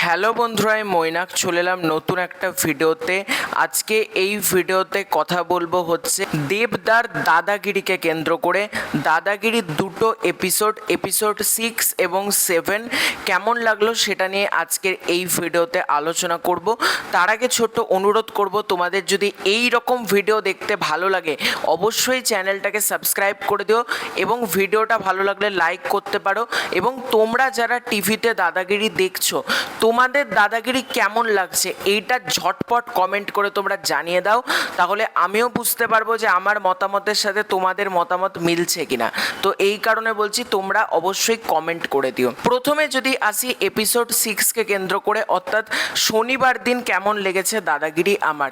Hello বন্ধুরা, আমি মৈনাক চলে এলাম নতুন একটা ভিডিওতে। আজকে এই ভিডিওতে কথা বলবো হচ্ছে দেবদার দাদাগিরিকে কেন্দ্র করে। দাদাগিরির দুটো এপিসোড 6 এবং 7 কেমন লাগলো সেটা নিয়ে আজকের এই ভিডিওতে আলোচনা করব। তার আগে ছোট্ট অনুরোধ করব, তোমাদের যদি এই রকম ভিডিও দেখতে ভালো লাগে অবশ্যই চ্যানেলটাকে সাবস্ক্রাইব করে দিও এবং ভিডিওটা ভালো লাগলে লাইক করতে পারো। এবং তোমরা যারা টিভিতে দাদাগিরি দেখছো, তোমাদের দাদাগিরি কেমন লাগছে এইটা ঝটপট কমেন্ট করে তোমরা জানিয়ে দাও, তাহলে আমিও বুঝতে পারবো যে আমার মতামতের সাথে তোমাদের মতামত মিলছে কিনা। তো এই কারণে বলছি তোমরা অবশ্যই কমেন্ট করে দিও। প্রথমে যদি আসি এপিসোড 6কে কেন্দ্র করে, অর্থাৎ শনিবার দিন কেমন লেগেছে দাদাগিরি আমার।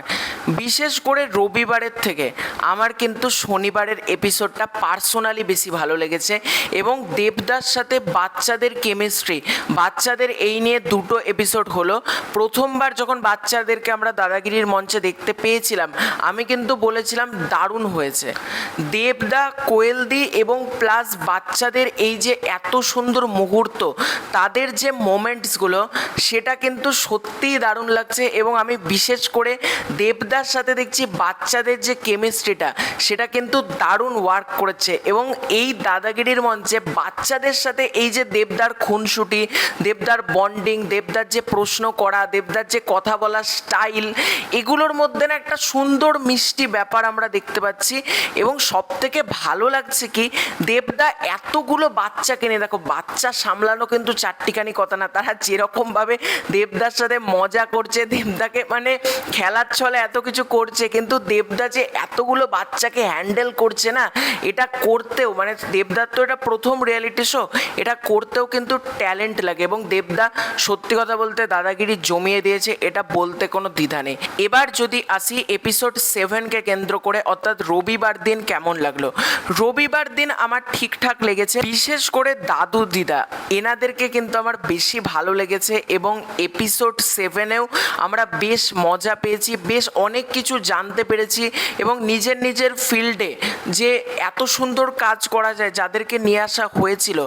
বিশেষ করে রবিবারের থেকে আমার কিন্তু শনিবারের এপিসোডটা পার্সোনালি বেশি ভালো লেগেছে। এবং দেবদার সাথে বাচ্চাদের কেমিস্ট্রি, বাচ্চাদের এই নিয়ে দুটো এপিসোড হলো। প্রথমবার যখন বাচ্চাদেরকে আমরা দাদাগিরির মঞ্চে দেখতে পেয়েছিলাম, আমি কিন্তু বলেছিলাম দারুণ হয়েছে। দেবদা, কোয়েলদি এবং প্লাস বাচ্চাদের এই যে এত সুন্দর মুহূর্ত, তাদের যে মোমেন্টসগুলো, সেটা কিন্তু সত্যিই দারুণ লাগছে। এবং আমি বিশেষ করে দেবদার সাথে দেখছি বাচ্চাদের যে কেমিস্ট্রিটা, সেটা কিন্তু দারুণ ওয়ার্ক করেছে। এবং এই দাদাগিরির মঞ্চে বাচ্চাদের সাথে এই যে দেবদার খুনসুটি, দেবদার বন্ডিং, দেবদার যে প্রশ্ন করা, দেবদার যে কথা বলার স্টাইল, এগুলোর মধ্যে না একটা সুন্দর মিষ্টি ব্যাপার আমরা দেখতে পাচ্ছি। এবং সব থেকে ভালো লাগছে কি, দেবদা এতগুলো বাচ্চাকে নিয়ে, দেখো বাচ্চা সামলানো কিন্তু চারটিখানি কথা না, তারা যেরকমভাবে দেবদার সাথে মজা করছে, দেবদাকে মানে খেলার ছলে এত কিছু করছে, কিন্তু দেবদা যে এতগুলো বাচ্চাকে হ্যান্ডেল করছে না, এটা করতেও মানে দেবদার তো এটা প্রথম রিয়েলিটি শো, এটা করতেও কিন্তু ট্যালেন্ট লাগে। এবং দেবদা সত্যি কথা বলতে দাদাগিরি জমিয়ে দিয়েছে, এটা বলতে কোনো দ্বিধা নেই। এবার যদি আসি এপিসোড 7কে কেন্দ্র করে, অর্থাৎ রবিবার দিন কেমন লাগলো। রবিবার দিন আমার ঠিকঠাক লেগেছে, বিশেষ করে দাদু দিদা এনাদেরকে কিন্তু আমার বেশি ভালো লেগেছে। এবং এপিসোড 7এও আমরা বেশ মজা পেয়েছি, বেশ অনেক কিছু জানতে পেরেছি। এবং নিজের নিজের ফিল্ডে যে এত সুন্দর কাজ করা যায়, যাদেরকে নিয়ে আসা হয়েছিল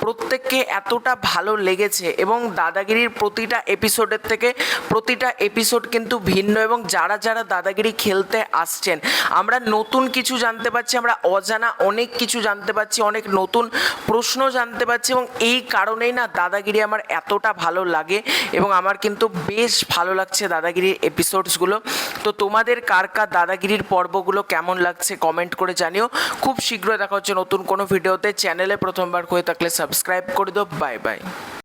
প্রত্যেককে এতটা ভালো লেগেছে। এবং দাদাগিরির প্রতিটা এপিসোডের থেকে প্রতিটা এপিসোড কিন্তু ভিন্ন। এবং যারা যারা দাদাগিরি খেলতে আসছেন, আমরা নতুন কিছু জানতে পারছি, আমরা অজানা অনেক কিছু জানতে পারছি, অনেক নতুন প্রশ্ন জানতে পারছি। এবং এই কারণেই না দাদাগিরি আমার এতটা ভালো লাগে। এবং আমার কিন্তু বেশ ভালো লাগছে দাদাগিরির এপিসোডসগুলো। তো তোমাদের কার কার দাদাগিরির পর্বগুলো কেমন লাগছে কমেন্ট করে জানিও। খুব শীঘ্রই দেখা হচ্ছে নতুন কোনো ভিডিওতে। চ্যানেলে প্রথমবার হয়ে থাকলে সাবস্ক্রাইব করে দাও। Bye bye.